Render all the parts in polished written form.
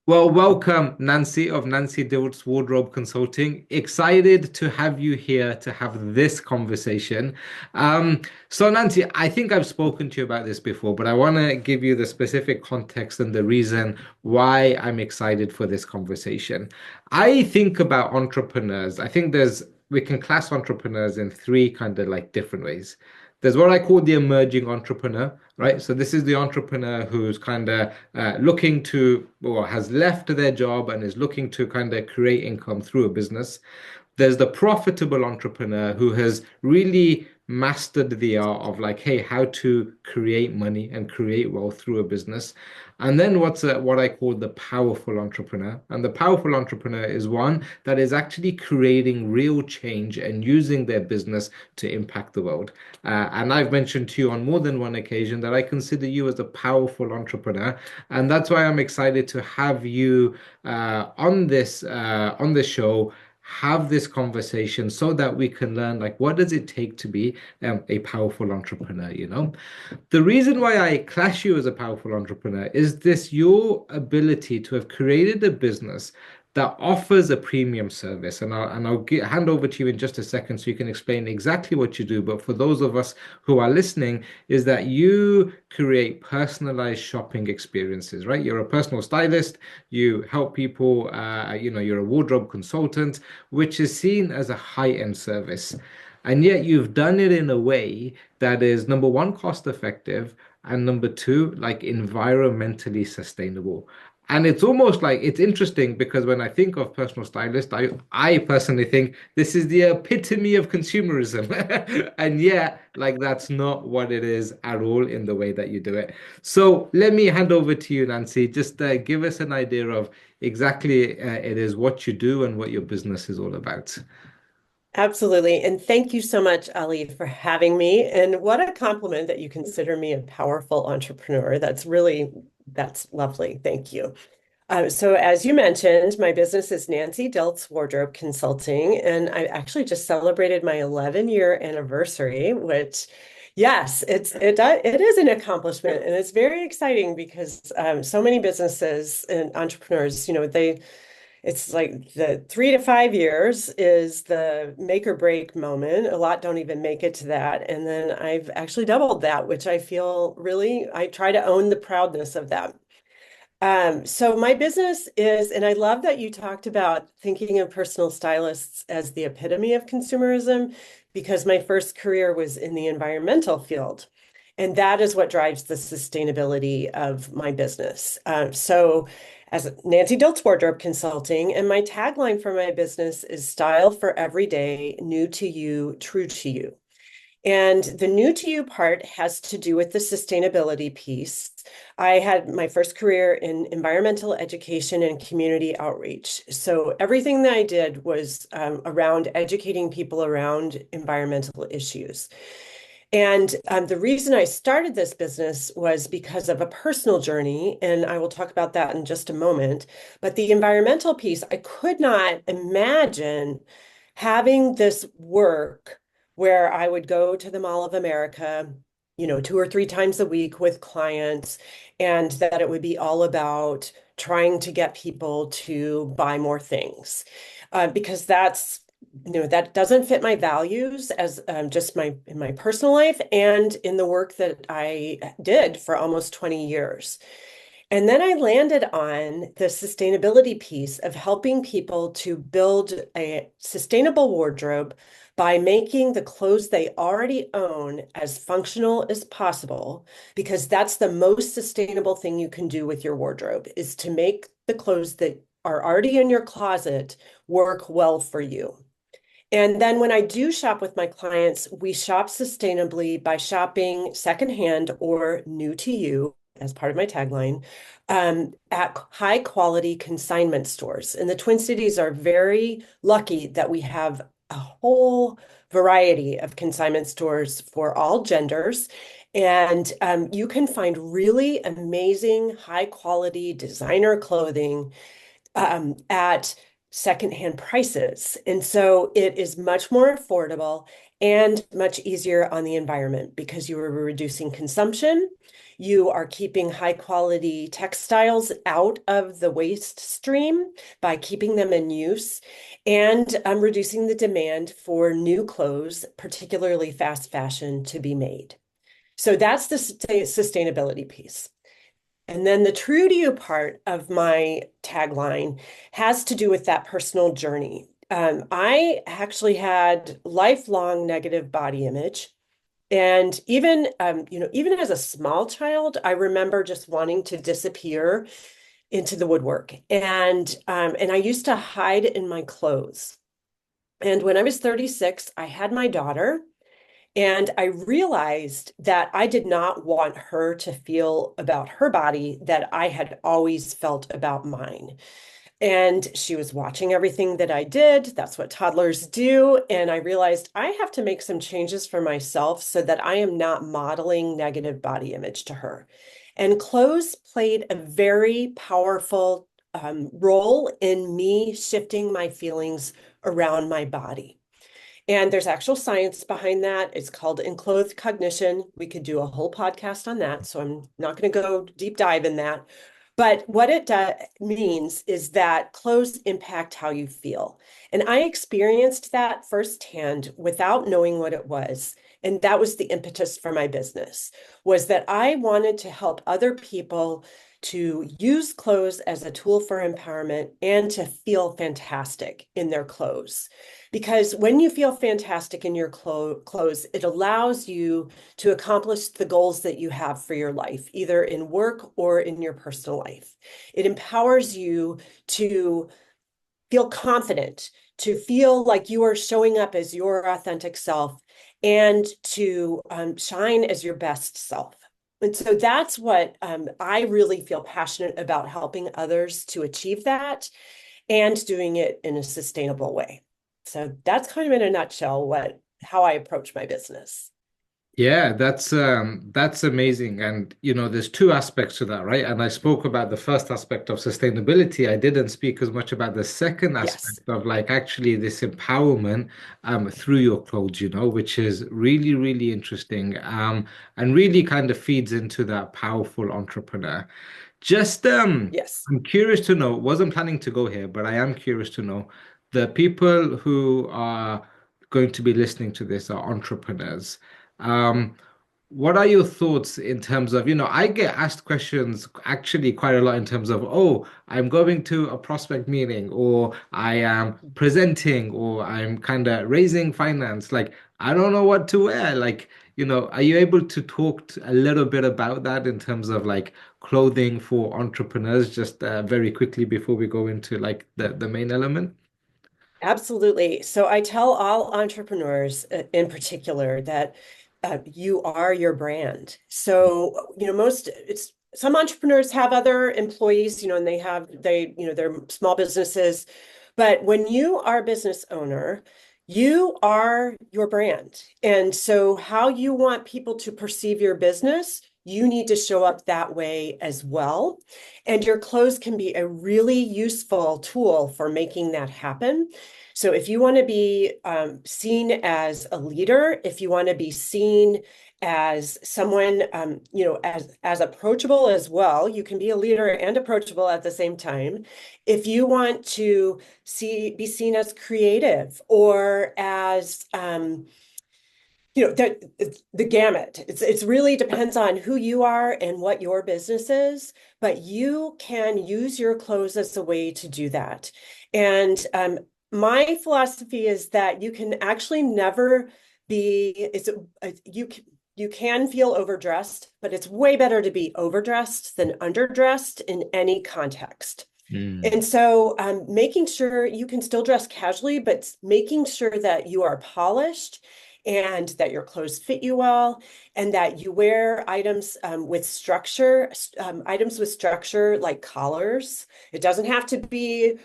Well, welcome, Nancy of Nancy Dilts Wardrobe Consulting. Excited to have you here to have this conversation. So, Nancy, I think I've spoken to you about this before, but I want to give you the specific context and the reason why I'm excited for this conversation. I think about entrepreneurs. I think we can class entrepreneurs in three kind of like different ways. There's what I call the emerging entrepreneur, right? So this is the entrepreneur who's kind of looking to, or has left their job and is looking to kind of create income through a business. There's the profitable entrepreneur who has really mastered the art of like, hey, how to create money and create wealth through a business. And then what I call the powerful entrepreneur. And the powerful entrepreneur is one that is actually creating real change and using their business to impact the world. And I've mentioned to you on more than one occasion that I consider you as a powerful entrepreneur, and that's why I'm excited to have you on this show, have this conversation so that we can learn like what does it take to be a powerful entrepreneur, you know? The reason why I class you as a powerful entrepreneur is this your ability to have created a business that offers a premium service. And I'll hand over to you in just a second so you can explain exactly what you do. But for those of us who are listening, is that you create personalized shopping experiences, right? You're a personal stylist, you help people, you're a wardrobe consultant, which is seen as a high-end service. And yet you've done it in a way that is number one, cost effective, and number two, like environmentally sustainable. And it's almost like it's interesting because when I think of personal stylist, I personally think this is the epitome of consumerism. And yet, like that's not what it is at all in the way that you do it. So let me hand over to you, Nancy. Just give us an idea of exactly it is what you do and what your business is all about. Absolutely. And thank you so much, Ali, for having me. And what a compliment that you consider me a powerful entrepreneur. That's lovely. Thank you. So as you mentioned, my business is Nancy Dilts Wardrobe Consulting, and I actually just celebrated my 11-year anniversary, which, yes, it is an accomplishment, and it's very exciting because so many businesses and entrepreneurs, it's like the 3 to 5 years is the make or break moment. A lot don't even make it to that. And then I've actually doubled that, which I try to own the proudness of that. So my business is, and I love that you talked about thinking of personal stylists as the epitome of consumerism, because my first career was in the environmental field. And that is what drives the sustainability of my business. So as Nancy Dilts Wardrobe Consulting, and my tagline for my business is style for every day, new to you, true to you. And the new to you part has to do with the sustainability piece. I had my first career in environmental education and community outreach. So everything that I did was around educating people around environmental issues. And the reason I started this business was because of a personal journey, and I will talk about that in just a moment. But the environmental piece, I could not imagine having this work where I would go to the Mall of America, 2 or 3 times a week with clients, and that it would be all about trying to get people to buy more things. Because that doesn't fit my values as just in my personal life and in the work that I did for almost 20 years. And then I landed on the sustainability piece of helping people to build a sustainable wardrobe by making the clothes they already own as functional as possible, because that's the most sustainable thing you can do with your wardrobe is to make the clothes that are already in your closet work well for you. And then when I do shop with my clients, we shop sustainably by shopping secondhand or new to you, as part of my tagline, at high quality consignment stores. And the Twin Cities are very lucky that we have a whole variety of consignment stores for all genders. And you can find really amazing, high quality designer clothing at secondhand prices. And so it is much more affordable. and much easier on the environment because you are reducing consumption. You are keeping high quality textiles out of the waste stream by keeping them in use and reducing the demand for new clothes, particularly fast fashion, to be made. So that's the sustainability piece. And then the true to you part of my tagline has to do with that personal journey. I actually had lifelong negative body image. And even, even as a small child, I remember just wanting to disappear into the woodwork. And I used to hide in my clothes. And when I was 36, I had my daughter. And I realized that I did not want her to feel about her body that I had always felt about mine. And she was watching everything that I did. That's what toddlers do. And I realized I have to make some changes for myself so that I am not modeling negative body image to her. And clothes played a very powerful role in me shifting my feelings around my body. And there's actual science behind that. It's called enclothed cognition. We could do a whole podcast on that. So I'm not going to go deep dive in that. But what it means is that clothes impact how you feel. And I experienced that firsthand without knowing what it was. And that was the impetus for my business, was that I wanted to help other people to use clothes as a tool for empowerment and to feel fantastic in their clothes. Because when you feel fantastic in your clothes, it allows you to accomplish the goals that you have for your life, either in work or in your personal life. It empowers you to feel confident, to feel like you are showing up as your authentic self, and to shine as your best self. And so that's what I really feel passionate about, helping others to achieve that and doing it in a sustainable way. So that's kind of in a nutshell how I approach my business. Yeah, that's amazing. And there's two aspects to that, right? And I spoke about the first aspect of sustainability. I didn't speak as much about the second Yes. aspect of like actually this empowerment through your clothes, which is really, really interesting. And really kind of feeds into that powerful entrepreneur. Just Yes. I'm curious to know, wasn't planning to go here, but I am curious to know the people who are going to be listening to this are entrepreneurs. Um, what are your thoughts in terms of, I get asked questions actually quite a lot in terms of, oh, I'm going to a prospect meeting, or I am presenting, or I'm kind of raising finance. Like, I don't know what to wear. Like, are you able to talk a little bit about that in terms of like clothing for entrepreneurs, just very quickly before we go into like the main element? Absolutely. So I tell all entrepreneurs in particular that you are your brand. So, some entrepreneurs have other employees, and they're small businesses. But when you are a business owner, you are your brand. And so how you want people to perceive your business, you need to show up that way as well. And your clothes can be a really useful tool for making that happen. So if you want to be seen as a leader, if you want to be seen as someone, as approachable as well, you can be a leader and approachable at the same time. If you want to be seen as creative or as the gamut. It's really depends on who you are and what your business is, but you can use your clothes as a way to do that. And my philosophy is that you can actually never be. You can feel overdressed, but it's way better to be overdressed than underdressed in any context. Mm. And so making sure you can still dress casually, but making sure that you are polished and that your clothes fit you well and that you wear items with structure like collars. It doesn't have to be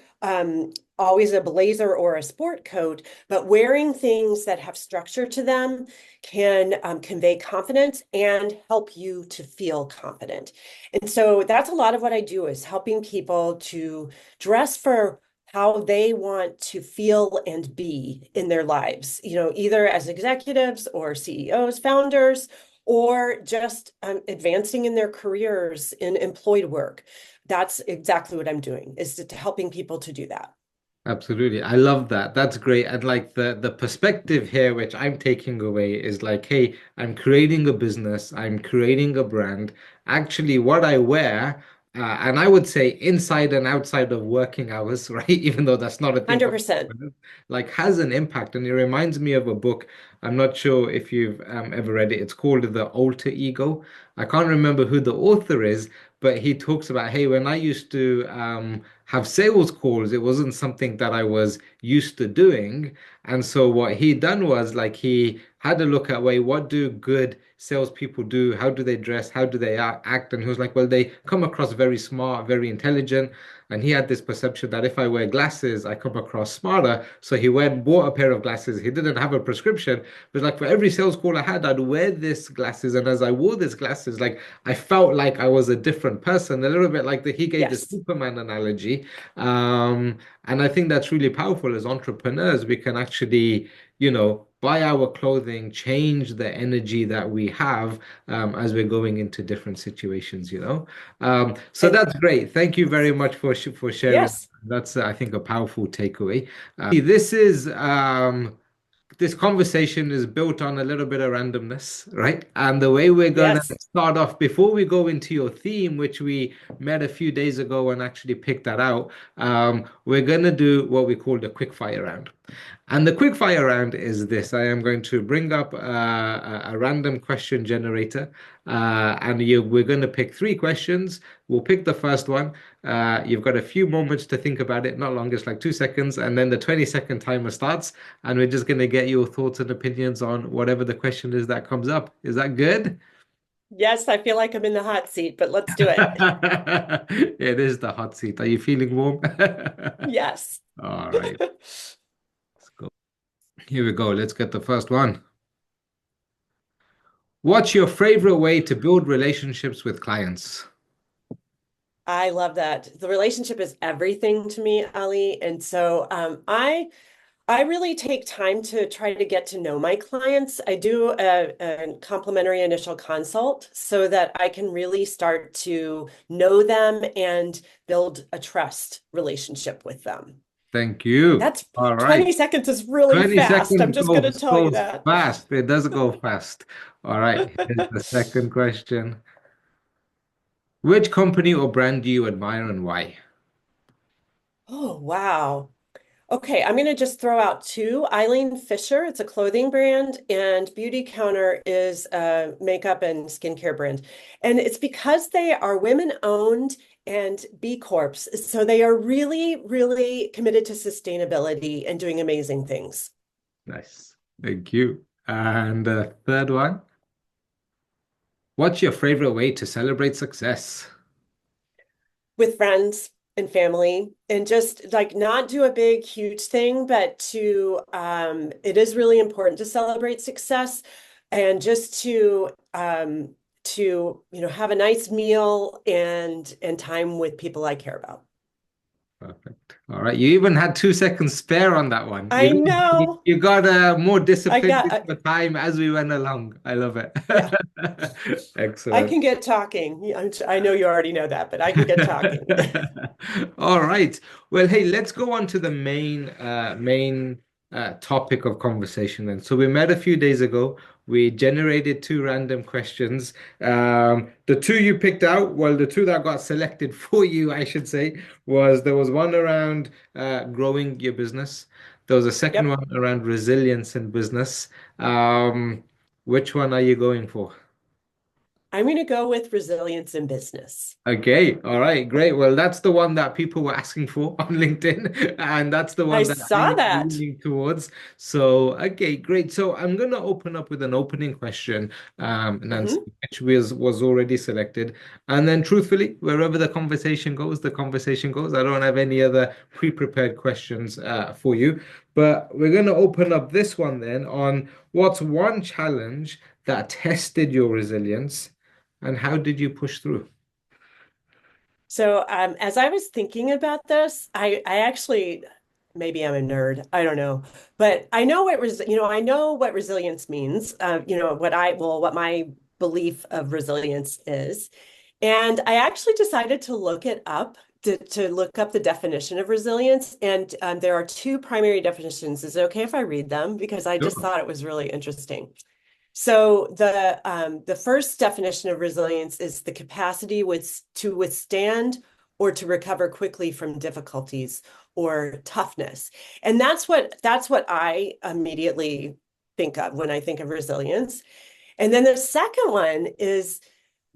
always a blazer or a sport coat, but wearing things that have structure to them can convey confidence and help you to feel confident. And so that's a lot of what I do is helping people to dress for how they want to feel and be in their lives, either as executives or CEOs, founders, or just advancing in their careers in employed work. That's exactly what I'm doing, is helping people to do that. Absolutely. I love that. That's great. And like the perspective here, which I'm taking away is like, hey, I'm creating a business, I'm creating a brand. Actually, what I wear, and I would say inside and outside of working hours, right? Even though that's not a thing for 100%. like has an impact. And it reminds me of a book. I'm not sure if you've ever read it. It's called The Alter Ego. I can't remember who the author is, but he talks about, hey, when I used to have sales calls, it wasn't something that I was used to doing. And so what he done was like he had a look at, wait, what do good salespeople do? How do they dress? How do they act? And he was like, well, they come across very smart, very intelligent. And he had this perception that if I wear glasses, I come across smarter. So he went, bought a pair of glasses. He didn't have a prescription, but like for every sales call I had, I'd wear this glasses. And as I wore these glasses, like I felt like I was a different person, a little bit like he gave the Yes, Superman analogy. And I think that's really powerful as entrepreneurs. We can actually, buy our clothing, change the energy that we have as we're going into different situations. So and that's great. Thank you very much for sharing. yes, That's, I think, a powerful takeaway. This conversation is built on a little bit of randomness, right? And the way we're going to yes. start off, before we go into your theme, which we met a few days ago and actually picked that out, we're going to do what we call the quick fire round. And the quick fire round is this. I am going to bring up a random question generator, we're going to pick three questions. We'll pick the first one. You've got a few moments to think about it, not long, it's like 2 seconds, and then the 20-second timer starts, and we're just going to get your thoughts and opinions on whatever the question is that comes up. Is that good? Yes, I feel like I'm in the hot seat, but let's do it. It is the hot seat. Are you feeling warm? Yes. All right, let's go. Here we go. Let's get the first one. What's your favorite way to build relationships with clients? I love that. The relationship is everything to me, Ali. And so I really take time to try to get to know my clients. I do a complimentary initial consult so that I can really start to know them and build a trust relationship with them. Thank you. That's All right. 20 seconds is really 20 fast. I'm seconds just going to tell you goes that. fast. It does go fast. All right. Here's the second question. Which company or brand do you admire and why? Oh, wow. Okay, I'm going to just throw out two. Eileen Fisher, it's a clothing brand, and Beauty Counter is a makeup and skincare brand. And it's because they are women owned and B Corps. So they are really, really committed to sustainability and doing amazing things. Nice. Thank you. And the third one. What's your favorite way to celebrate success? With friends and family, and just like not do a big huge thing, but to it is really important to celebrate success and just to have a nice meal and time with people I care about. Perfect. All right. You even had 2 seconds spare on that one. I know. You got more I disciplined got with the time as we went along. I love it. yeah, I Excellent. can get talking. I know you already know that, but I can get talking. All right. Well, hey, let's go on to the main topic of conversation then. So we met a few days ago. We generated two random questions. The two you picked out, well, the two that got selected for you, I should say, there was one around growing your business. There was a second Yep. one around resilience in business. Which one are you going for? I'm going to go with resilience in business. Okay, all right, great. Well, that's the one that people were asking for on LinkedIn, and that's the I one that saw I'm that. leaning towards. So, okay, great. So I'm gonna open up with an opening question, Nancy, Hmm. which was already selected, and then truthfully, wherever the conversation goes. I don't have any other pre-prepared questions for you, but we're gonna open up this one then on what's one challenge that tested your resilience, and how did you push through? So as I was thinking about this, I actually maybe I'm a nerd. I don't know, but I know I know what resilience means. What my belief of resilience is, and I actually decided to look it up to look up the definition of resilience. And there are two primary definitions. Is it okay if I read them? Because I just Sure. thought it was really interesting. So the first definition of resilience is the capacity to withstand or to recover quickly from difficulties or toughness. And that's what I immediately think of when I think of resilience. And then the second one is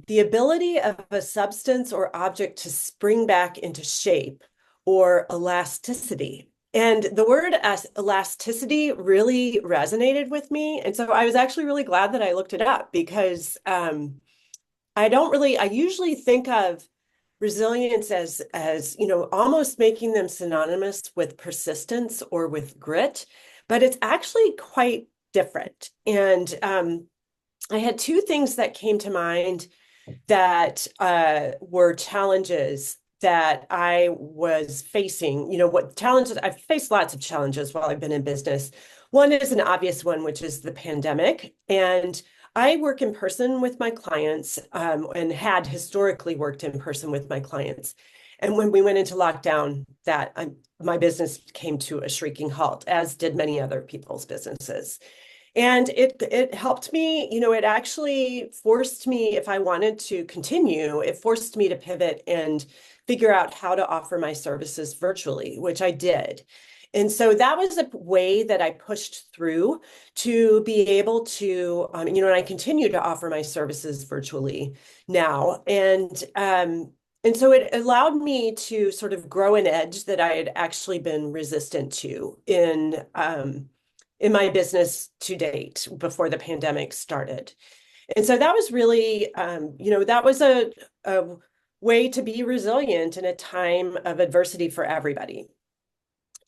the ability of a substance or object to spring back into shape or elasticity. And the word as elasticity really resonated with me. And so I was actually really glad that I looked it up because I usually think of resilience as almost making them synonymous with persistence or with grit, but it's actually quite different. And I had two things that came to mind that were challenges that I was facing. What challenges? I've faced lots of challenges while I've been in business. One is an obvious one, which is the pandemic. And I work in person with my clients and had historically worked in person with my clients. And when we went into lockdown, my business came to a shrieking halt, as did many other people's businesses. And it helped me, it actually forced me, if I wanted to continue, it forced me to pivot and figure out how to offer my services virtually, which I did. And so that was a way that I pushed through to be able to, and I continue to offer my services virtually now. And so it allowed me to sort of grow an edge that I had actually been resistant to in my business to date before the pandemic started. And so that was really, that was a way to be resilient in a time of adversity for everybody.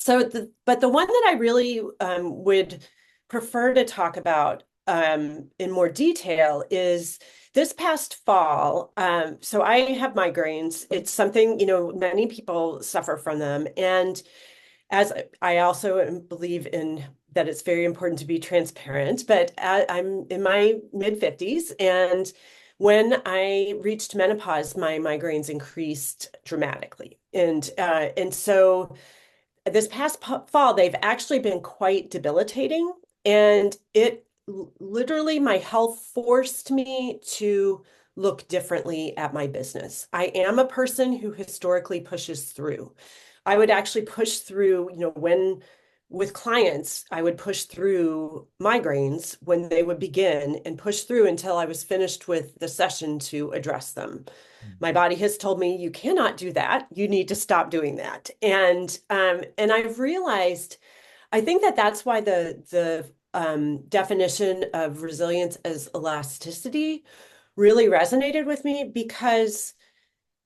But the one that I really would prefer to talk about in more detail is this past fall. So I have migraines. It's something, many people suffer from them. And as I also believe in that it's very important to be transparent, but I'm in my mid 50s, and when I reached menopause, my migraines increased dramatically. And so this past fall, they've actually been quite debilitating. And it literally, my health forced me to look differently at my business. I am a person who historically pushes through. I would actually push through, when with clients, I would push through migraines when they would begin and push through until I was finished with the session to address them. My body has told me you cannot do that. You need to stop doing that. And I've realized, I think that that's why the definition of resilience as elasticity really resonated with me, because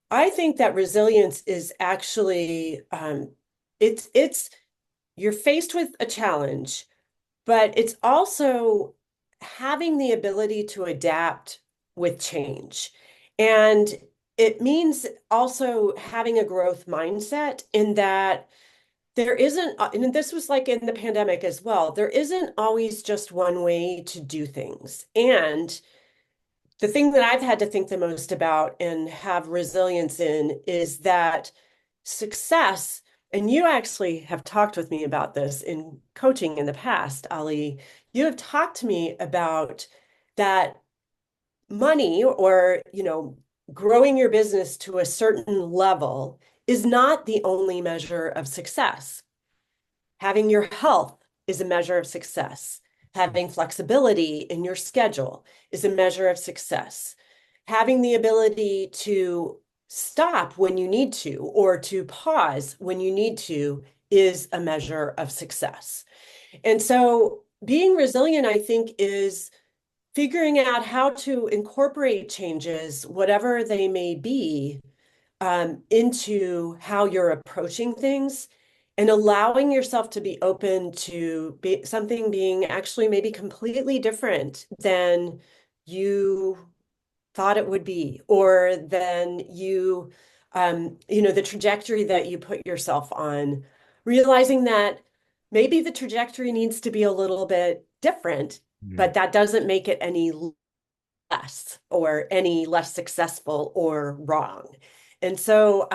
I think that resilience is actually it's you're faced with a challenge, but it's also having the ability to adapt with change. And it means also having a growth mindset in that there isn't, and this was like in the pandemic as well, there isn't always just one way to do things. And the thing that I've had to think the most about and have resilience in is that success, and you actually have talked with me about this in coaching in the past, Ali. You have talked to me about that money or, growing your business to a certain level is not the only measure of success. Having your health is a measure of success. Having flexibility in your schedule is a measure of success. Having the ability to stop when you need to or to pause when you need to is a measure of success. And so being resilient, I think, is figuring out how to incorporate changes, whatever they may be, into how you're approaching things and allowing yourself to be open to something being actually maybe completely different than you thought it would be, or than you the trajectory that you put yourself on, realizing that maybe the trajectory needs to be a little bit different, Mm, but that doesn't make it any less or any less successful or wrong. And so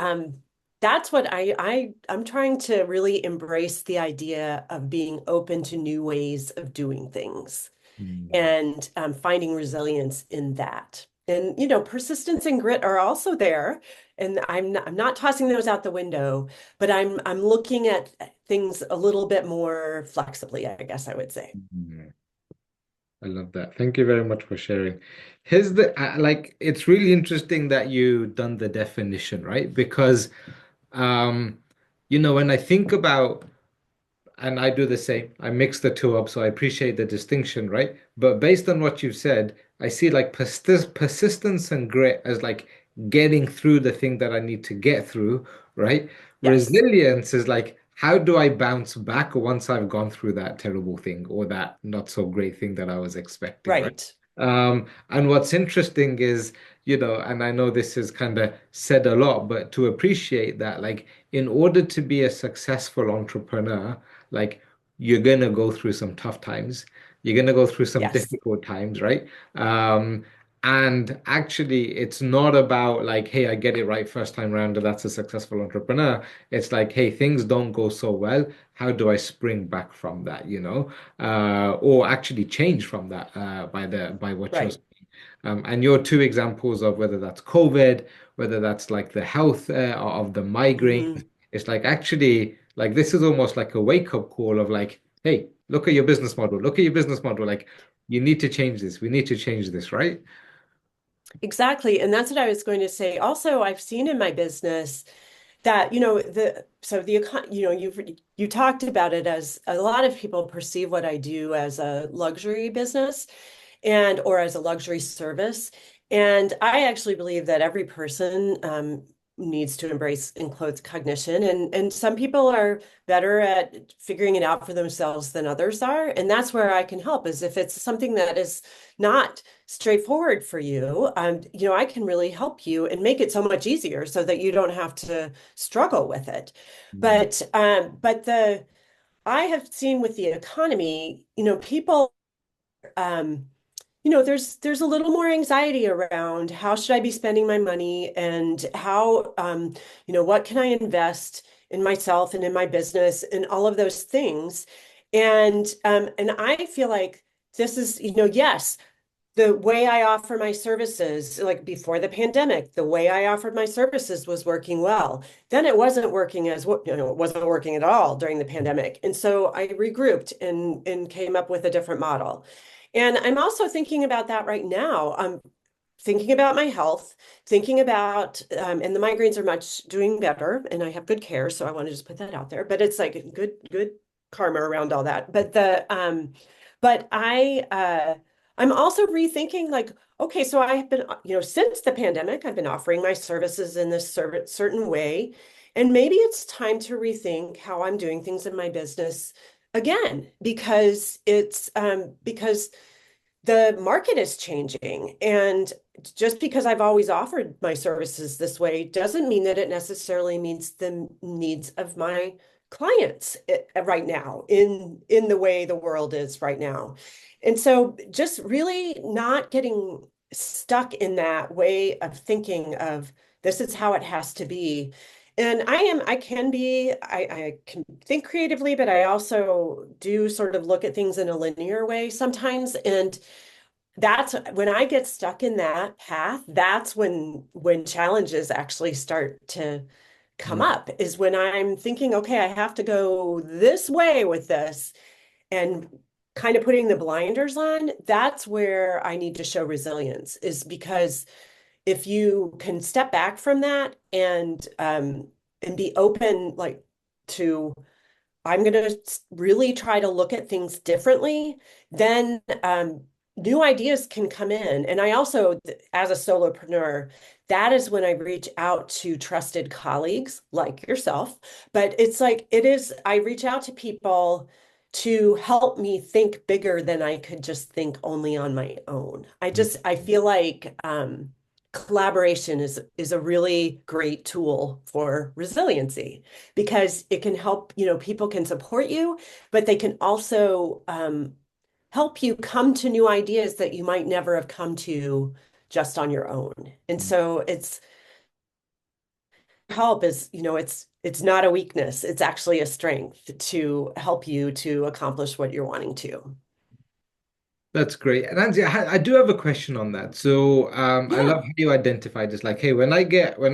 that's what I'm trying to really embrace the idea of being open to new ways of doing things mm, and finding resilience in that. And persistence and grit are also there, and I'm not tossing those out the window, but I'm looking at things a little bit more flexibly, I guess I would say. mm. I love that. Thank you very much for sharing. Here's the like it's really interesting that you done the definition, right? Because um when I think about and I do the same. I mix the two up, so I appreciate the distinction, right? But based on what you've said, I see like persistence and grit as like getting through the thing that I need to get through, right? Yes, Resilience is like, how do I bounce back once I've gone through that terrible thing or that not so great thing that I was expecting, right? right, And what's interesting is, and I know this is kind of said a lot, but to appreciate that, like, in order to be a successful entrepreneur, like you're gonna go through some tough times. You're gonna go through some yes, difficult times, right? Um, and actually, it's not about like, hey, I get it right first time round, and that's a successful entrepreneur. It's like, hey, things don't go so well. How do I spring back from that, or actually change from that by what you're right. saying. And your two examples of whether that's COVID, whether that's like the health of the migraine, Hmm. it's like actually like this is almost like a wake up call of like, hey, look at your business model. Look at your business model. Like you need to change this. We need to change this, right? Exactly. And that's what I was going to say. Also, I've seen in my business that you talked about it as a lot of people perceive what I do as a luxury business and or as a luxury service. And I actually believe that every person needs to embrace enclosed cognition. And some people are better at figuring it out for themselves than others are. And that's where I can help is if it's something that is not straightforward for you, I can really help you and make it so much easier so that you don't have to struggle with it. Mm, But I have seen with the economy, people there's a little more anxiety around how should I be spending my money and how, what can I invest in myself and in my business and all of those things. And I feel like this is, yes, the way I offer my services, like before the pandemic, the way I offered my services was working well. Then it wasn't working it wasn't working at all during the pandemic. And so I regrouped and came up with a different model. And I'm also thinking about that right now. I'm thinking about my health, thinking about, and the migraines are much doing better, and I have good care, so I want to just put that out there. But it's like good karma around all that. But I'm also rethinking like, okay, so I have been, since the pandemic, I've been offering my services in this certain way, and maybe it's time to rethink how I'm doing things in my business again because the market is changing. And just because I've always offered my services this way doesn't mean that it necessarily meets the needs of my clients right now in the way the world is right now. And so just really not getting stuck in that way of thinking of this is how it has to be. And I can think creatively, but I also do sort of look at things in a linear way sometimes. And that's when I get stuck in that path, that's when challenges actually start to come mm, up, is when I'm thinking, okay, I have to go this way with this and kind of putting the blinders on. That's where I need to show resilience, is because if you can step back from that and be open like to I'm going to really try to look at things differently, then new ideas can come in. And I also, as a solopreneur, that is when I reach out to trusted colleagues like yourself. But it's like, I reach out to people to help me think bigger than I could just think only on my own. mm, I feel like collaboration is a really great tool for resiliency because it can help, people can support you, but they can also help you come to new ideas that you might never have come to just on your own. And so it's help is, it's not a weakness. It's actually a strength to help you to accomplish what you're wanting to. That's great. And Nancy, I do have a question on that. So, I Yeah, love how you identify this. Like, hey, when I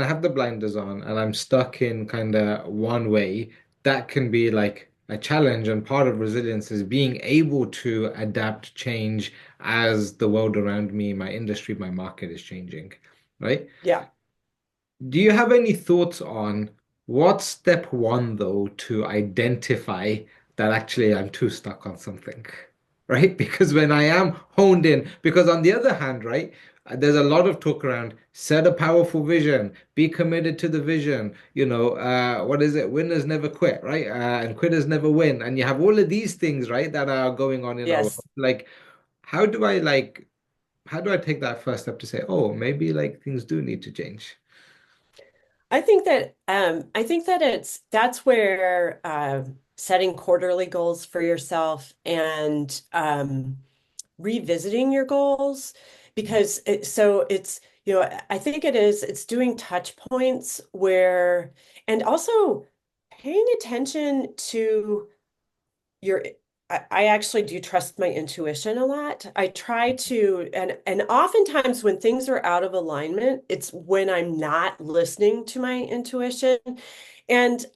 have the blinders on and I'm stuck in kind of one way, that can be like a challenge. And part of resilience is being able to adapt, change as the world around me, my industry, my market is changing, right? yeah. Do you have any thoughts on what's step one, though, to identify that actually I'm too stuck on something, right? Because when I am honed in, because on the other hand, right, there's a lot of talk around set a powerful vision, be committed to the vision, what is it? Winners never quit, right? And quitters never win. And you have all of these things, right, that are going on in our world. Yes. Like, how do I like, how do I take that first step to say, oh, maybe like things do need to change? I think that that's where setting quarterly goals for yourself and revisiting your goals because I think it's doing touch points where and also paying attention to your I actually do trust my intuition a lot. I try to and oftentimes when things are out of alignment, it's when I'm not listening to my intuition. And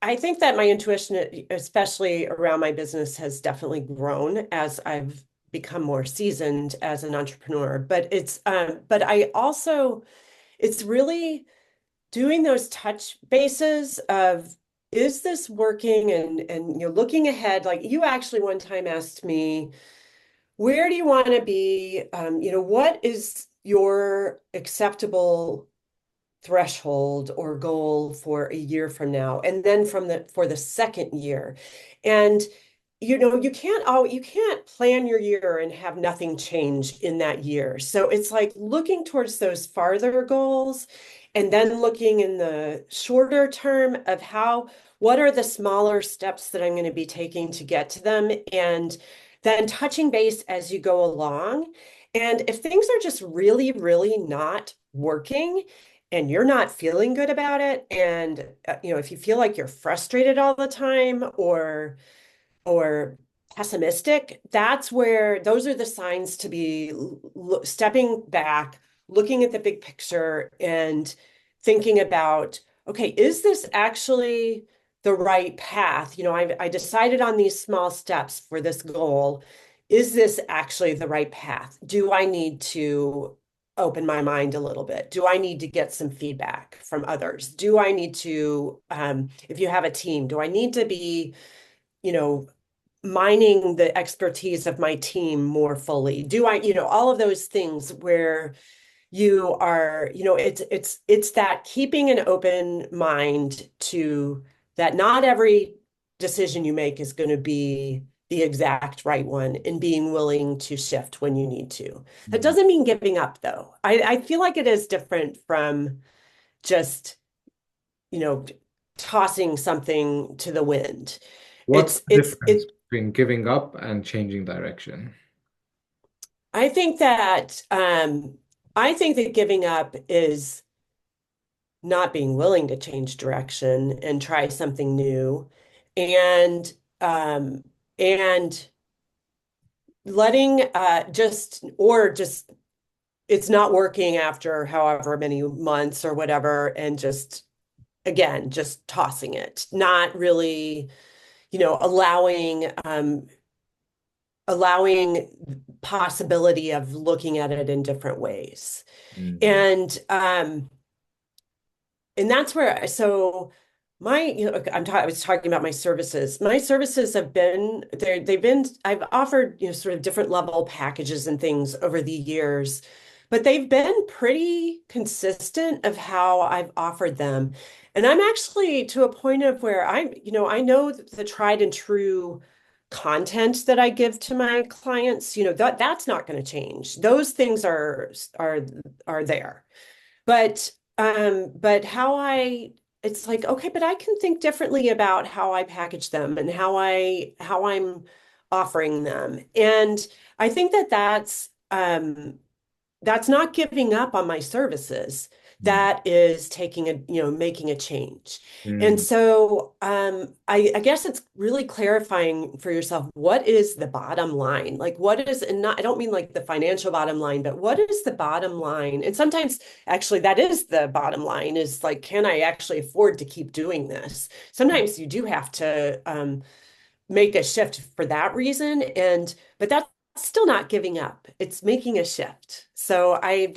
I think that my intuition, especially around my business, has definitely grown as I've become more seasoned as an entrepreneur. But I also, it's really doing those touch bases of is this working and looking ahead like you actually one time asked me where do you want to be what is your acceptable threshold or goal for a year from now and then for the second year and you can't plan your year and have nothing change in that year. So it's like looking towards those farther goals and then looking in the shorter term of what are the smaller steps that I'm going to be taking to get to them and then touching base as you go along. And if things are just really, really not working and you're not feeling good about it, and if you feel like you're frustrated all the time or pessimistic, that's where those are the signs to be stepping back, looking at the big picture and thinking about, okay, is this actually the right path? I decided on these small steps for this goal. Is this actually the right path? Do I need to open my mind a little bit? Do I need to get some feedback from others? Do I need to, if you have a team, do I need to be, you know, mining the expertise of my team more fully? Do I, all of those things where you are, it's that keeping an open mind to that not every decision you make is going to be the exact right one and being willing to shift when you need to. That Mm. doesn't mean giving up though. I feel like it is different from just, you know, tossing something to the wind. What's It's the it's difference it between giving up and changing direction? I think that giving up is not being willing to change direction and try something new and um and letting just it's not working after however many months or whatever and just again just tossing it, not really, allowing possibility of looking at it in different ways. Mm. And that's where so my I was talking about my services. My services have been they've been I've offered sort of different level packages and things over the years, but they've been pretty consistent of how I've offered them. And I'm actually to a point of where I know the tried and true content that I give to my clients, that's not going to change. Those things are there. but how I it's like, okay, but I can think differently about how I package them and how I'm offering them. And I think that that's not giving up on my services. Mm, That is taking making a change. And mm, so I guess it's really clarifying for yourself what is the bottom line? Like what is, and not, I don't mean like the financial bottom line, but what is the bottom line? And sometimes actually that is the bottom line is like, can I actually afford to keep doing this? Sometimes you do have to make a shift for that reason. But that's still not giving up. It's making a shift. So I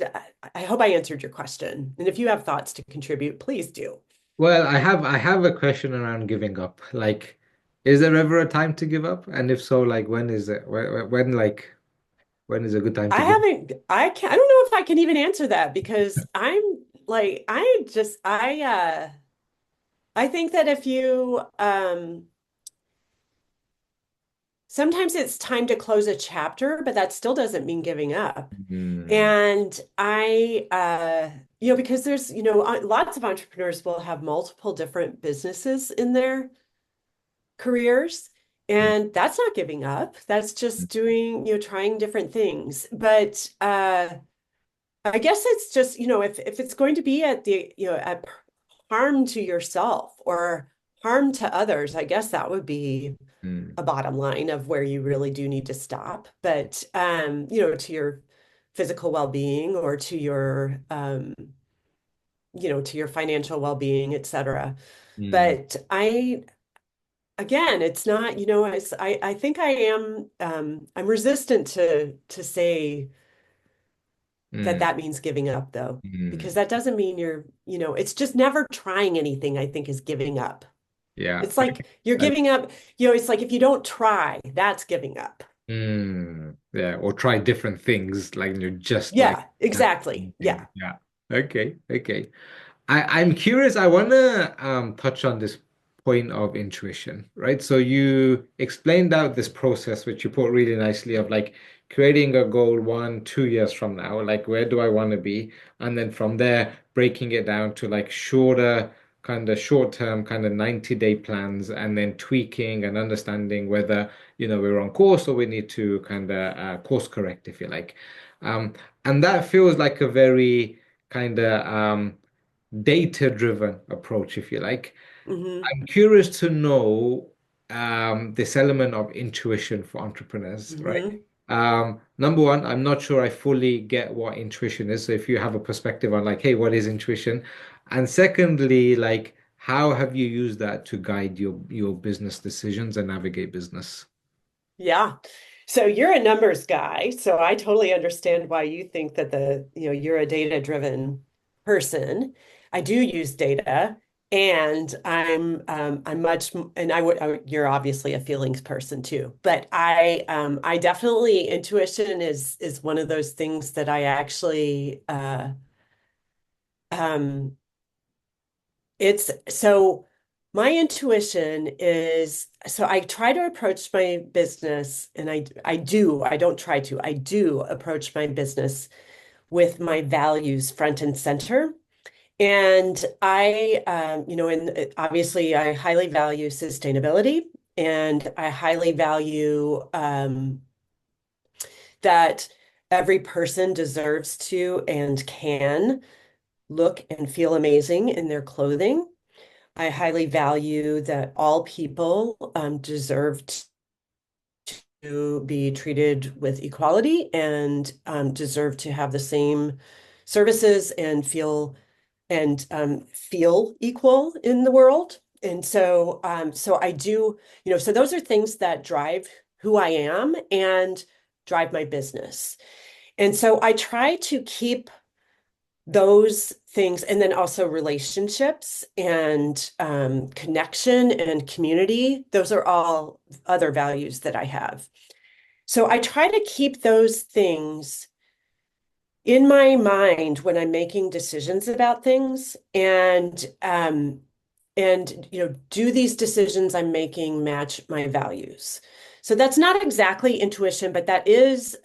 hope I answered your question. And if you have thoughts to contribute, please do. Well, I have a question around giving up. Like, is there ever a time to give up? And if so, like when is it? When is a good time to give? I don't know if I can even answer that because I'm like, I think that if you, sometimes it's time to close a chapter, but that still doesn't mean giving up. Mm, And because there's, lots of entrepreneurs will have multiple different businesses in their careers, mm, and that's not giving up. That's just doing, trying different things. But I guess it's just, if it's going to be at at harm to yourself or harm to others, I guess that would be mm, a bottom line of where you really do need to stop. But to your physical well-being or to your financial well-being, et cetera. mm, But again, it's not, I think I'm resistant to say that mm, that means giving up though, because mm. that doesn't mean it's just never trying anything, I think is giving up. Yeah. It's like you're I, giving up, it's like if you don't try, that's giving up. yeah. Or try different things. Like you're just like Yeah, exactly. Yeah. yeah. Okay. Okay. I'm curious. I want to touch on this point of intuition, right? So you explained out this process, which you put really nicely of like creating a goal 1, 2 years from now, like where do I want to be? And then from there, breaking it down to like shorter, kind of short term, kind of 90-day plans, and then tweaking and understanding whether, we're on course or we need to kind of course correct, if you like. Um, and that feels like a very kind of data-driven approach, if you like. Hmm. I'm curious to know this element of intuition for entrepreneurs, right? Hmm. Number one, I'm not sure I fully get what intuition is. So if you have a perspective on like, hey, what is intuition? And secondly, like, how have you used that to guide your business decisions and navigate business? Yeah. So you're a numbers guy, so I totally understand why you think that you're a data-driven person. I do use data, and I'm much, and you're obviously a feelings person too, but I definitely intuition is one of those things that I actually um it's so my intuition is so I try to approach my business and I don't try to I do approach my business with my values front and center. And and obviously I highly value sustainability and I highly value that every person deserves to and can look and feel amazing in their clothing. I highly value that all people deserve to be treated with equality and deserve to have the same services and feel equal in the world. And so I do, so those are things that drive who I am and drive my business. And so I try to keep those things, and then also relationships and connection and community. Those are all other values that I have. So I try to keep those things in my mind when I'm making decisions about things, and do these decisions I'm making match my values? So that's not exactly intuition, but that is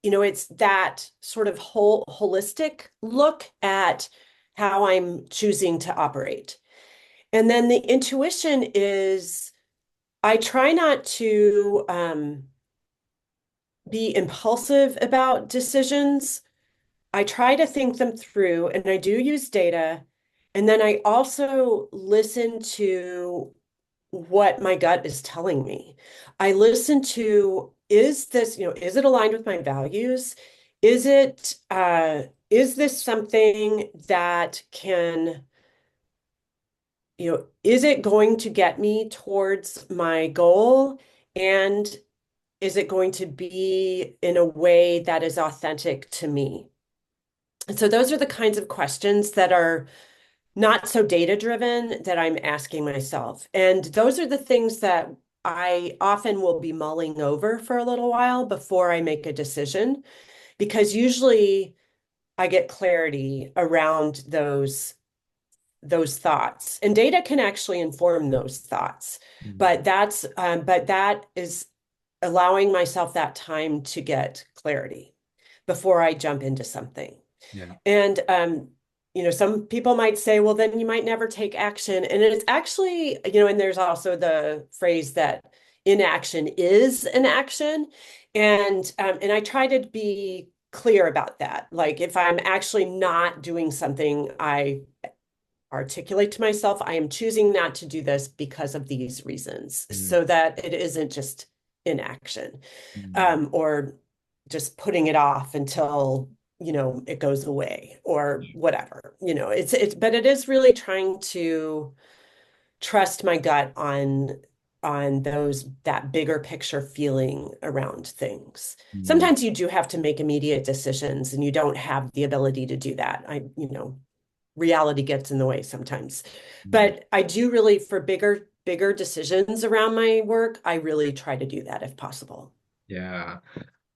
it's that sort of whole holistic look at how I'm choosing to operate. And then the intuition is I try not to be impulsive about decisions. I try to think them through, and I do use data. And then I also listen to what my gut is telling me. I listen to, is this, is it aligned with my values? Is it, is this something that can, is it going to get me towards my goal? And is it going to be in a way that is authentic to me? And so those are the kinds of questions that are not so data driven that I'm asking myself. And those are the things that I often will be mulling over for a little while before I make a decision, because usually I get clarity around those thoughts. And data can actually inform those thoughts. Mm. But that is allowing myself that time to get clarity before I jump into something. Yeah. And some people might say, well, then you might never take action. And it's actually, and there's also the phrase that inaction is an action. And I try to be clear about that. Like if I'm actually not doing something, I articulate to myself, I am choosing not to do this because of these reasons, Mm. so that it isn't just inaction, Mm. or just putting it off until it goes away or whatever. But it is really trying to trust my gut on that bigger picture feeling around things. Mm. Sometimes you do have to make immediate decisions and you don't have the ability to do that. Reality gets in the way sometimes. Mm. But I do really, for bigger decisions around my work, I really try to do that if possible. Yeah.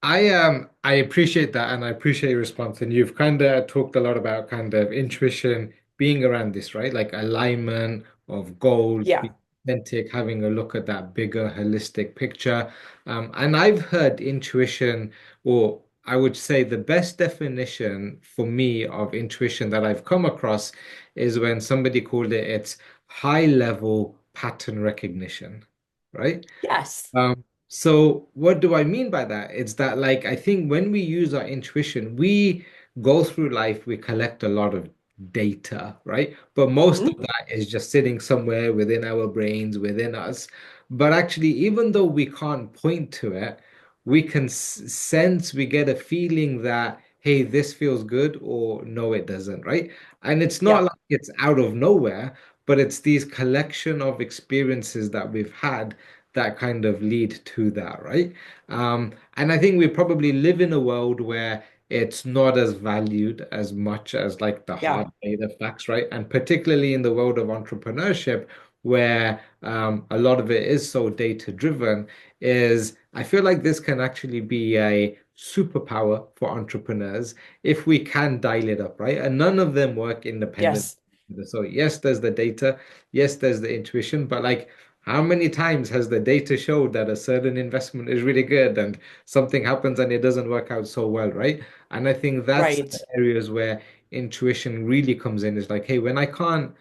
I appreciate that and I appreciate your response. And you've kind of talked a lot about kind of intuition being around this, right? Like alignment of goals, Yeah. being authentic, having a look at that bigger holistic picture. And I've heard intuition, or I would say the best definition for me of intuition that I've come across is when somebody called it's high level pattern recognition, right? Yes. So what do I mean by that? It's that like I think when we use our intuition, we go through life, we collect a lot of data, right? But most of Hmm. that is just sitting somewhere within our brains, within us. But actually, even though we can't point to it, we can sense, we get a feeling that, hey, this feels good or no, it doesn't, right? And it's not Yeah. like it's out of nowhere, but it's these collection of experiences that we've had that kind of lead to that, right? And I think we probably live in a world where it's not as valued as much as like the Yeah. hard data facts, right? And particularly in the world of entrepreneurship, where a lot of it is so data driven, is I feel like this can actually be a superpower for entrepreneurs if we can dial it up, right? And none of them work independently. Yes. So yes, there's the data, yes, there's the intuition, but like how many times has the data showed that a certain investment is really good and something happens and it doesn't work out so well, right? And I think that's Right. the areas where intuition really comes in. Is like, hey, when I can't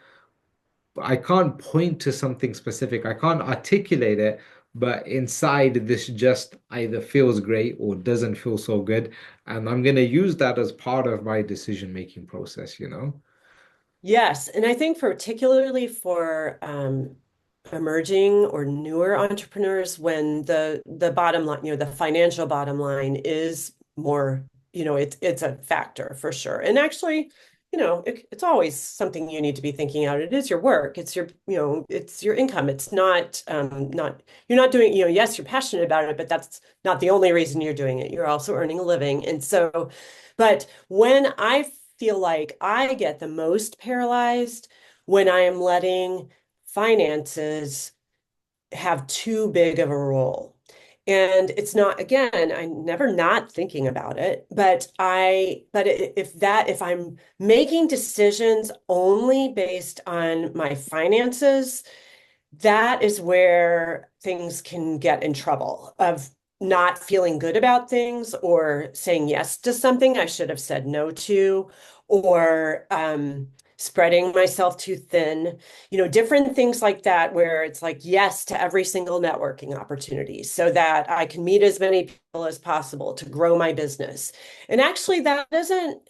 point to something specific, I can't articulate it, but inside this just either feels great or doesn't feel so good. And I'm gonna use that as part of my decision-making process, you know? Yes, and I think particularly for emerging or newer entrepreneurs, when the bottom line, the financial bottom line is more, it's a factor for sure. And actually, it's always something you need to be thinking out. It is your work. It's it's your income. It's not you're not doing, yes, you're passionate about it, but that's not the only reason you're doing it. You're also earning a living. And so, but when I feel like I get the most paralyzed when I am letting finances have too big of a role. And it's not, again, I'm never not thinking about it, but if I'm making decisions only based on my finances, that is where things can get in trouble of not feeling good about things or saying yes to something I should have said no to, or spreading myself too thin, different things like that, where it's like yes to every single networking opportunity so that I can meet as many people as possible to grow my business. And actually, that doesn't,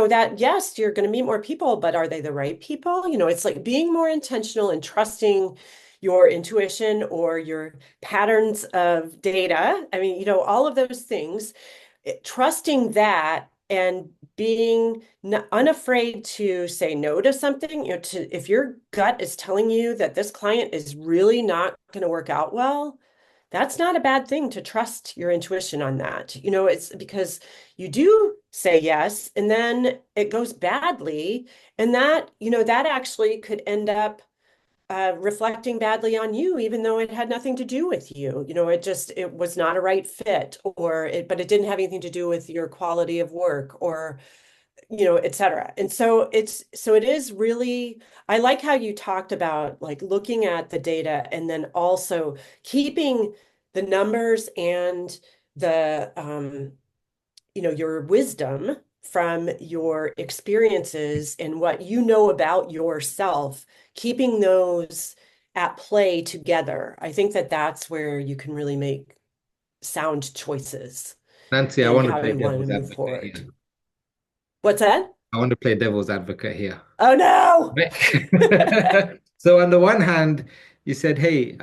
that yes, you're going to meet more people, but are they the right people? It's like being more intentional and trusting your intuition or your patterns of data. I mean, all of those things, trusting that and being unafraid to say no to something, if your gut is telling you that this client is really not going to work out well, that's not a bad thing to trust your intuition on that. It's because you do say yes and then it goes badly. And that actually could end up reflecting badly on you, even though it had nothing to do with you. It was not a right fit, but it didn't have anything to do with your quality of work or, et cetera. And so it is really, I like how you talked about like looking at the data and then also keeping the numbers and the, your wisdom from your experiences and what you know about yourself, keeping those at play together. I think that that's where you can really make sound choices Nancy, I in want to how play you want to devil's move advocate forward. here. What's that? I want to play devil's advocate here. Oh no. Right. So on the one hand, you said, hey,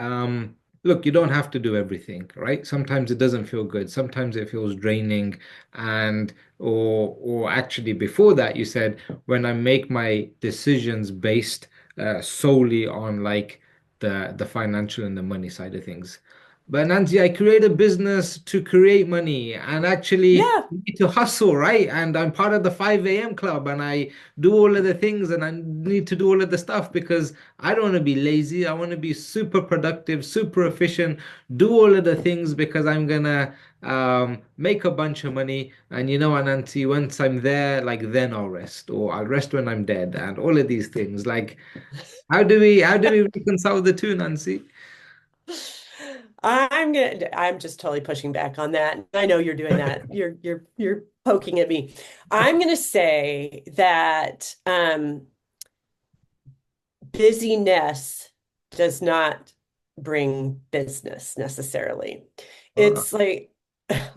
look, you don't have to do everything, right? Sometimes it doesn't feel good. Sometimes it feels draining. And or actually before that, you said, when I make my decisions based solely on like the financial and the money side of things. But Nancy, I create a business to create money and actually Yeah. need to hustle, right? And I'm part of the 5 a.m. club and I do all of the things and I need to do all of the stuff because I don't want to be lazy. I want to be super productive, super efficient, do all of the things because I'm gonna make a bunch of money. And you know what, Nancy, once I'm there, like then I'll rest or I'll rest when I'm dead and all of these things. Like, how do we reconcile the two, Nancy? I'm just totally pushing back on that. I know you're doing that. You're poking at me. I'm gonna say that busyness does not bring business necessarily. Oh, It's like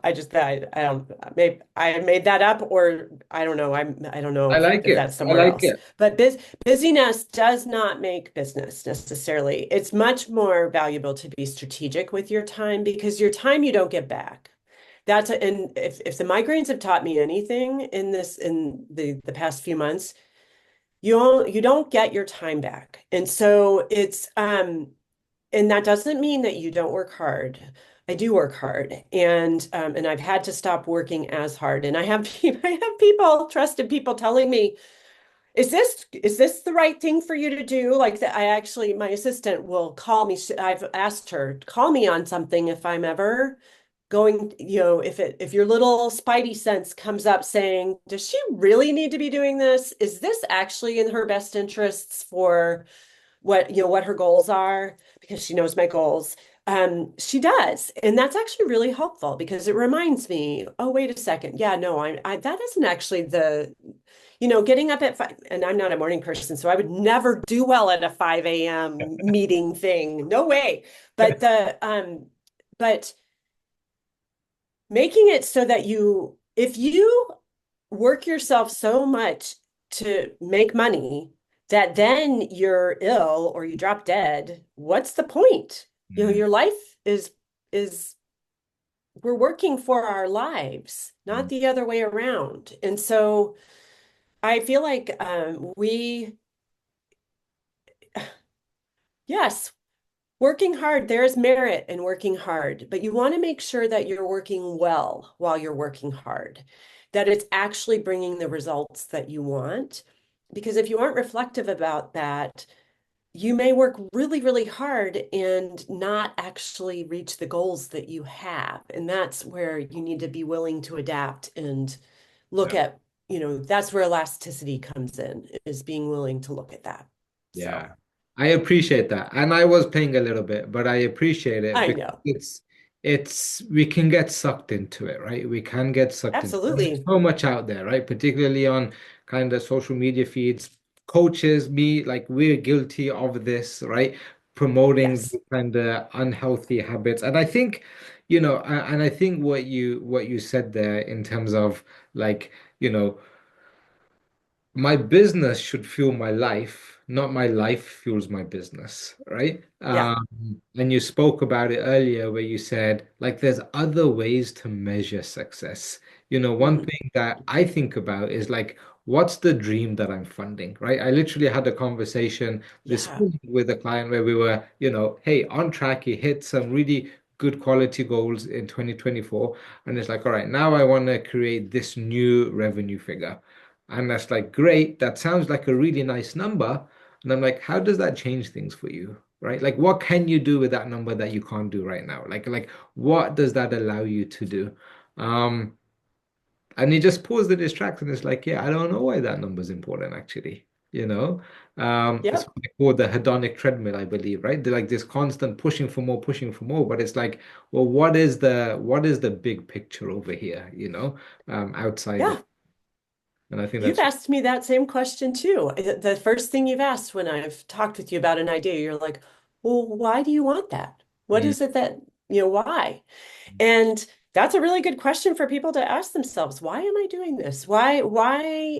I don't maybe I made that up or I don't know. I don't know I like if it. that's I somewhere like else. it. But busyness does not make business necessarily. It's much more valuable to be strategic with your time because your time you don't get back. And if the migraines have taught me anything in the past few months, you don't get your time back. And so and that doesn't mean that you don't work hard. I do work hard, and I've had to stop working as hard. And I have people, trusted people, telling me, "Is this the right thing for you to do?" Like that, my assistant will call me. I've asked her, call me on something if I'm ever going, if your little spidey sense comes up saying, "Does she really need to be doing this? Is this actually in her best interests for?" what her goals are because she knows my goals. She does, and that's actually really helpful because it reminds me, oh, wait a second, yeah, no, that isn't actually getting up at 5, and I'm not a morning person, so I would never do well at a 5 a.m. meeting thing, no way. But making it so that if you work yourself so much to make money that then you're ill or you drop dead, what's the point? Mm, Your life is we're working for our lives, not mm, the other way around. And so I feel like yes, working hard, there's merit in working hard, but you want to make sure that you're working well while you're working hard, that it's actually bringing the results that you want. Because if you aren't reflective about that, you may work really, really hard and not actually reach the goals that you have. And that's where you need to be willing to adapt and look yeah. at, that's where elasticity comes in, is being willing to look at that. So Yeah. I appreciate that. And I was paying a little bit, but I appreciate it I because know. it's we can get sucked into it, right? We can get sucked into it. There's Absolutely. so much out there, right? Particularly on kind of social media feeds. Coaches, me, like we're guilty of this, right? Promoting Yes. kind of unhealthy habits. And I think, and I think what you said there in terms of like, you know, my business should fuel my life, not my life fuels my business, right? Yeah. And you spoke about it earlier where you said, like, there's other ways to measure success. One Mhm. thing that I think about is like, what's the dream that I'm funding, right? I literally had a conversation this Yeah. morning with a client where we were, hey, on track, he hit some really good quality goals in 2024. And it's like, all right, now I want to create this new revenue figure. And that's like, great. That sounds like a really nice number. And I'm like, how does that change things for you? Right? Like, what can you do with that number that you can't do right now? Like, what does that allow you to do? Um, and he just pulls the distract and it's like, yeah, I don't know why that number is important, actually. You know, it's Yep. what they call the hedonic treadmill, I believe, right? They're like this constant pushing for more, pushing for more. But it's like, well, what is the big picture over here, outside of, Yeah. and I think You've that's asked me that same question too. The first thing you've asked when I've talked with you about an idea, you're like, well, why do you want that? What mm, is it that, why? And that's a really good question for people to ask themselves. Why am I doing this? Why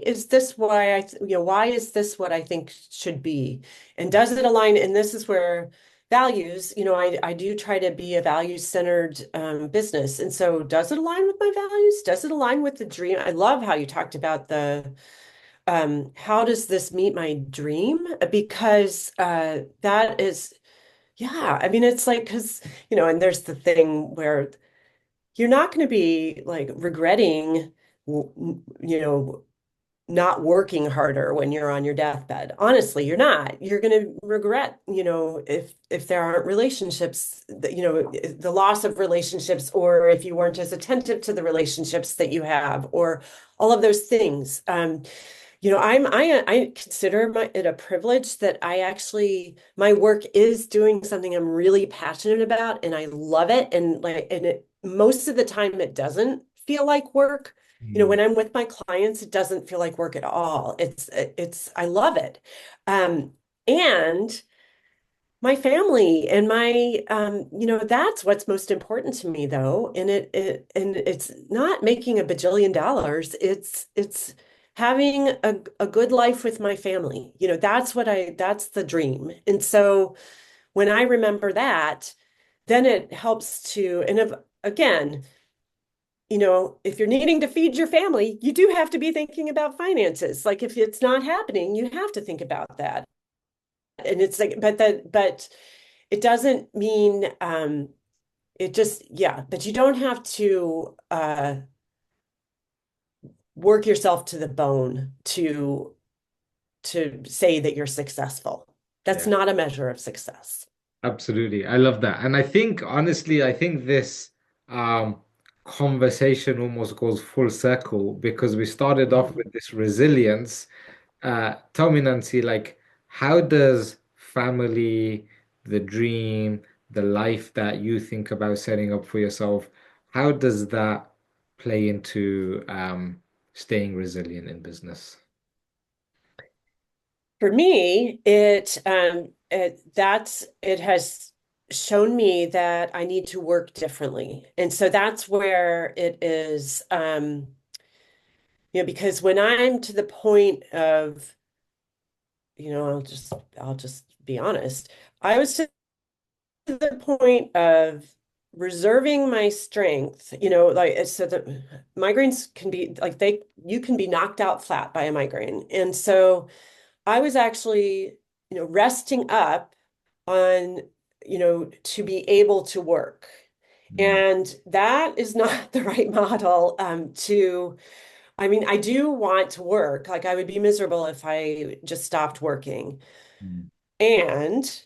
is this why why is this what I think should be? And does it align? And this is where values, I do try to be a values-centered business. And so does it align with my values? Does it align with the dream? I love how you talked about the how does this meet my dream? Because that is, yeah, I mean, it's like, because, and there's the thing where you're not going to be like regretting, not working harder when you're on your deathbed. Honestly, you're not. You're going to regret, if there aren't relationships, that, the loss of relationships, or if you weren't as attentive to the relationships that you have, or all of those things. I consider it a privilege that I actually my work is doing something I'm really passionate about and I love it and it most of the time it doesn't feel like work. mm, When I'm with my clients, it doesn't feel like work at all. It's I love it. Um, and my family and my that's what's most important to me though, and it's not making a bajillion dollars. It's having a good life with my family. That's the dream. And so when I remember that, then it helps to, and if, again, if you're needing to feed your family, you do have to be thinking about finances. Like if it's not happening, you have to think about that. And it's like, but it doesn't mean it just, yeah, but you don't have to work yourself to the bone to say that you're successful. That's yeah. not a measure of success. Absolutely. I love that. And I think honestly, I think this um conversation almost goes full circle because we started off Mhm. with this resilience. Tell me, Nancy, like how does family, the dream, the life that you think about setting up for yourself, how does that play into staying resilient in business? For me, it has shown me that I need to work differently. And so that's where it is, because when I'm to the point of, I'll just be honest. I was to the point of reserving my strength, like so that migraines can be like you can be knocked out flat by a migraine. And so I was actually, resting up on, to be able to work. Mm, And that is not the right model I mean, I do want to work. Like I would be miserable if I just stopped working. mm, And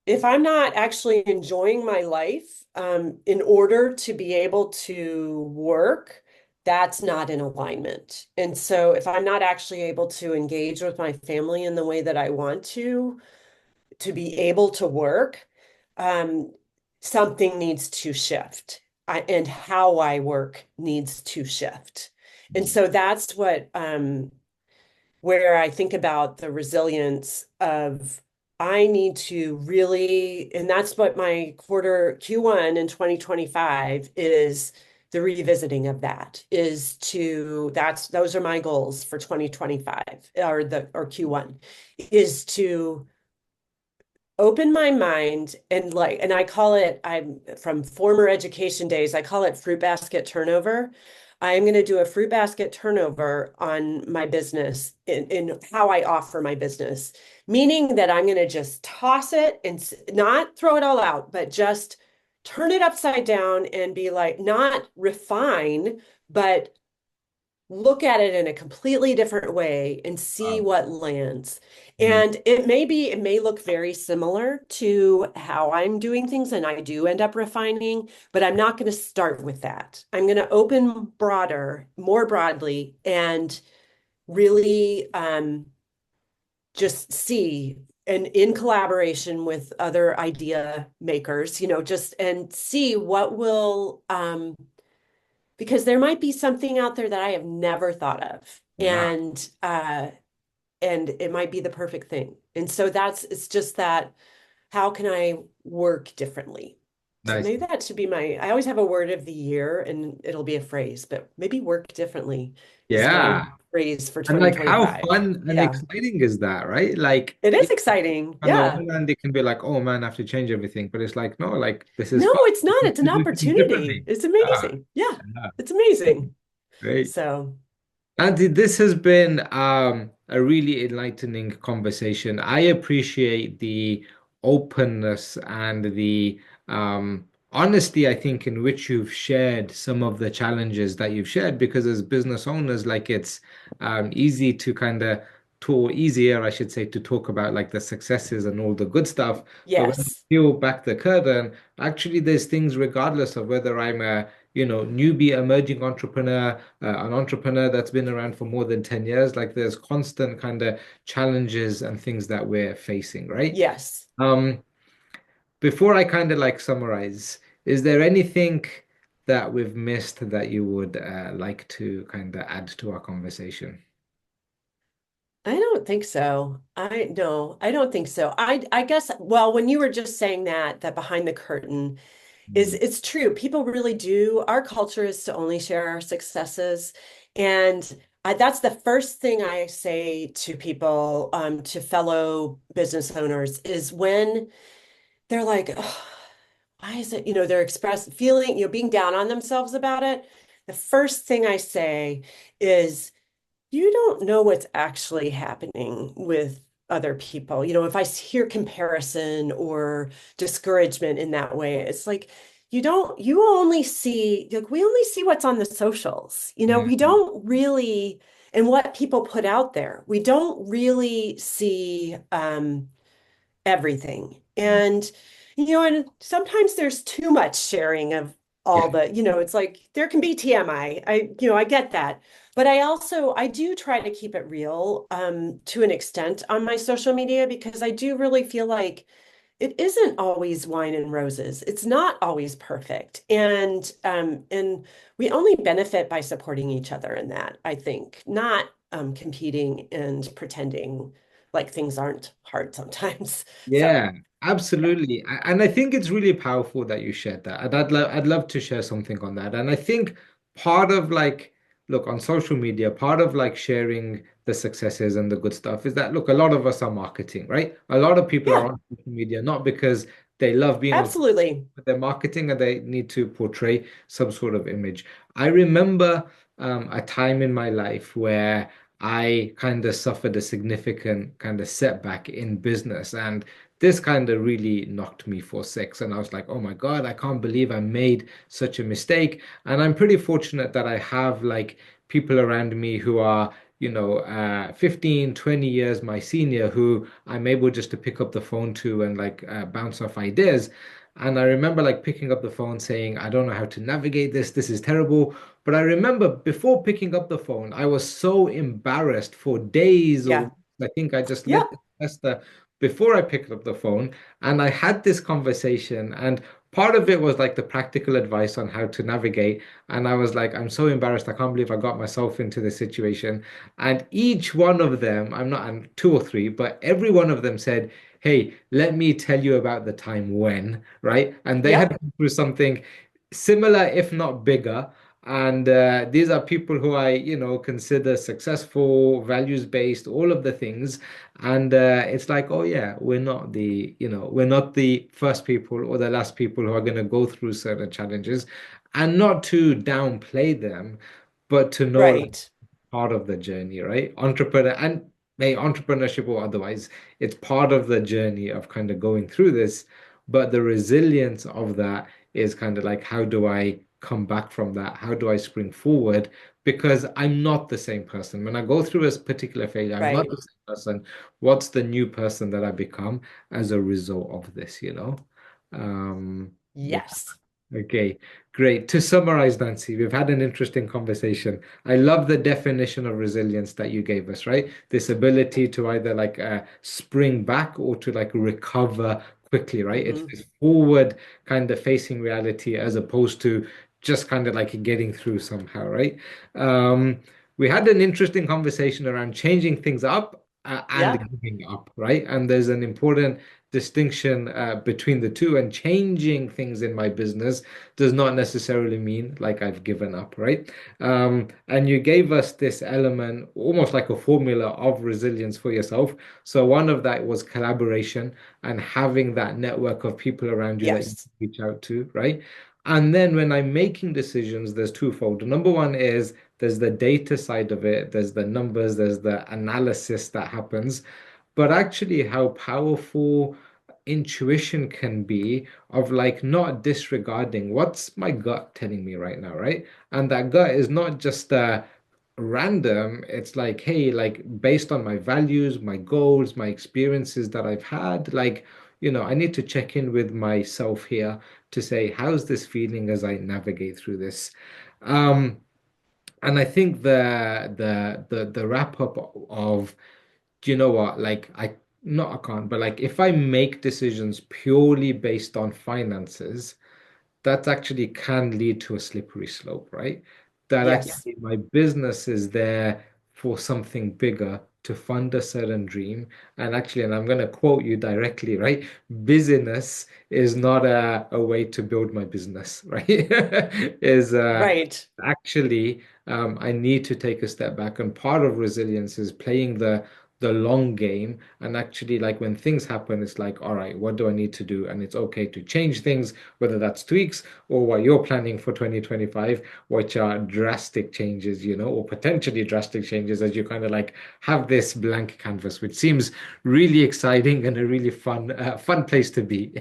if I'm not actually enjoying my life, in order to be able to work, that's not in alignment. And so if I'm not actually able to engage with my family in the way that I want to be able to work, um, something needs to shift. And how I work needs to shift. And so that's what where I think about the resilience of I need to really, and that's what my quarter Q1 in 2025 is the revisiting of that is to that's those are my goals for 2025 or Q1 is to open my mind and like, and I call it, I'm from former education days, I call it fruit basket turnover. I am going to do a fruit basket turnover on my business in how I offer my business, meaning that I'm going to just toss it and not throw it all out, but just turn it upside down and be like, not refine, but look at it in a completely different way and see Wow. what lands. Mm. And it may look very similar to how I'm doing things, and I do end up refining, but I'm not going to start with that. I'm going to open broader, more broadly, and really just see and in collaboration with other idea makers, just and see what will because there might be something out there that I have never thought of. Wow. And it might be the perfect thing. And so it's just that how can I work differently? So Nice. maybe that should be I always have a word of the year and it'll be a phrase, but maybe work differently is my Yeah. phrase for And like how 2025. fun and Yeah. exciting is that, right? Like It is exciting. on the Yeah. one hand, it can be like, oh man, I have to change everything. But it's like, no, like this is No, fun. it's not. It's an To do things opportunity. differently. It's Ah, amazing. Yeah. yeah, It's amazing. great. So, Andy, this has been a really enlightening conversation. I appreciate the openness and the honesty, I think, in which you've shared some of the challenges that you've shared, because as business owners, like it's easy to kind of talk, easier, I should say, to talk about like the successes and all the good stuff. But when yes. you peel back the curtain, actually, there's things regardless of whether I'm a newbie emerging entrepreneur, an entrepreneur that's been around for more than 10 years, like there's constant kind of challenges and things that we're facing, right? Yes. Um, Before I kind of like summarize, is there anything that we've missed that you would like to kind of add to our conversation? I don't think so. I no, I don't think so. I guess well, when you were just saying that behind the curtain is Mm. it's true. People really do. Our culture is to only share our successes. And that's the first thing I say to people, to fellow business owners, is when they're like, oh, why is it, they're express feeling, being down on themselves about it. The first thing I say is, you don't know what's actually happening with other people. If I hear comparison or discouragement in that way, it's like you only see, like, we only see what's on the socials. We Mm. don't really, and what people put out there. We don't really see everything. And sometimes there's too much sharing of Yeah. all it's like there can be TMI. I get that. But I do try to keep it real to an extent on my social media because I do really feel like it isn't always wine and roses. It's not always perfect. And we only benefit by supporting each other in that, I think, not competing and pretending like things aren't hard sometimes. So Yeah, absolutely. And I think it's really powerful that you shared that. And I'd love to share something on that. And I think part of like, look, on social media, part of like sharing the successes and the good stuff is that, look, a lot of us are marketing, right? A lot of people are yeah, on social media not because they love being on, absolutely. but they're marketing and they need to portray some sort of image. I remember a time in my life where I kind of suffered a significant kind of setback in business. And this kind of really knocked me for six. And I was like, oh my God, I can't believe I made such a mistake. And I'm pretty fortunate that I have like people around me who are, 15, 20 years my senior, who I'm able just to pick up the phone to and like bounce off ideas. And I remember like picking up the phone saying, I don't know how to navigate this. This is terrible. But I remember before picking up the phone, I was so embarrassed for days or Yeah. I think I just let Yeah. it fester before I picked up the phone. And I had this conversation. And part of it was like the practical advice on how to navigate. And I was like, I'm so embarrassed. I can't believe I got myself into this situation. And each one of them, I'm two or three, but every one of them said, hey, let me tell you about the time when, right? And they had Yep. gone through something similar, if not bigger. And these are people who I, consider successful, values-based, all of the things. And it's like, oh yeah, we're not the first people or the last people who are going to go through certain challenges, and not to downplay them, but to know that Right. part of the journey, right? Entrepreneurship or otherwise, it's part of the journey of kind of going through this. But the resilience of that is kind of like, how do I come back from that? How do I spring forward? Because I'm not the same person. When I go through a particular failure, I'm not Right. the same person. What's the new person that I become as a result of this, Yeah. Yes. Okay, great. To summarize, Nancy, we've had an interesting conversation. I love the definition of resilience that you gave us, right? This ability to either like spring back or to like recover quickly, right? It's Hmm. this forward kind of facing reality as opposed to just kind of like getting through somehow, right? Um, we had an interesting conversation around changing things up and Yep. giving up, right? And there's an important distinction between the two, and changing things in my business does not necessarily mean like I've given up, right? And you gave us this element, almost like a formula of resilience for yourself. So one of that was collaboration and having that network of people around you that you Yes. reach out to, right? And then when I'm making decisions, there's twofold. Number one is there's the data side of it, there's the numbers, there's the analysis that happens, but actually how powerful intuition can be of like not disregarding what's my gut telling me right now, right? And that gut is not just random. It's like, hey, like based on my values, my goals, my experiences that I've had, like, I need to check in with myself here to say, how's this feeling as I navigate through this? Um, and I think the wrap up of, do you know what? Like I can't, but like if I make decisions purely based on finances, that actually can lead to a slippery slope, right? That Yes. actually my business is there for something bigger to fund a certain dream. And I'm going to quote you directly, right? Business is not a way to build my business, right? Is Right. actually I need to take a step back. And part of resilience is playing the long game. And actually, like when things happen, it's like, all right, what do I need to do? And it's okay to change things, whether that's tweaks or what you're planning for 2025, which are drastic changes, or potentially drastic changes as you kind of like have this blank canvas, which seems really exciting and a really fun place to be.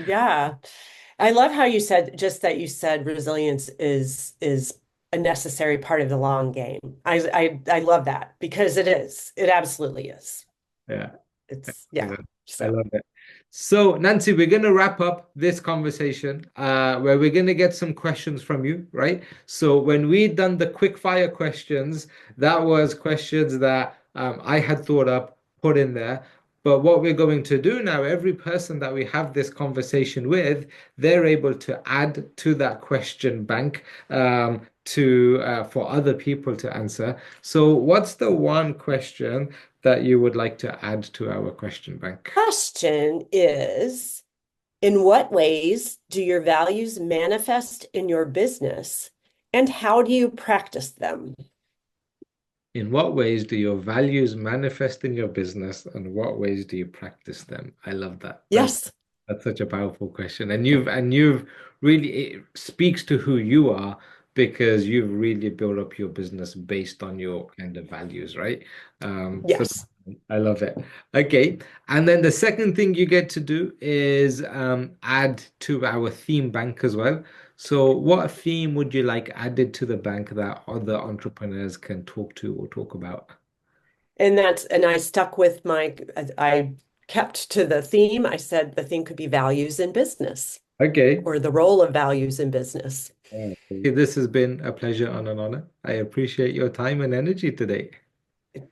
Yeah. I love how you said just that you said resilience is a necessary part of the long game. I love that because it is. It absolutely is. Yeah. It's Yeah, yeah. I So love it. So, Nancy, we're going to wrap up this conversation where we're going to get some questions from you, right? So, when we done the quick fire questions, that was questions that I had thought up, put in there. But what we're going to do now, every person that we have this conversation with, they're able to add to that question bank to for other people to answer. So, what's the one question that you would like to add to our question bank? question is, in what ways do your values manifest in your business, and how do you practice them? In what ways do your values manifest in your business, and what ways do you practice them? I love that. Yes. That's such a powerful question. And you've really, it speaks to who you are because you've really built up your business based on your kind of values, right? So Yes. I love it. Okay. And then the second thing you get to do is add to our theme bank as well. So what theme would you like added to the bank that other entrepreneurs can talk to or talk about? And I stuck with I kept to the theme. I said the theme could be values in business Okay. or the role of values in business. Okay, this has been a pleasure and an honor. I appreciate your time and energy today. Thank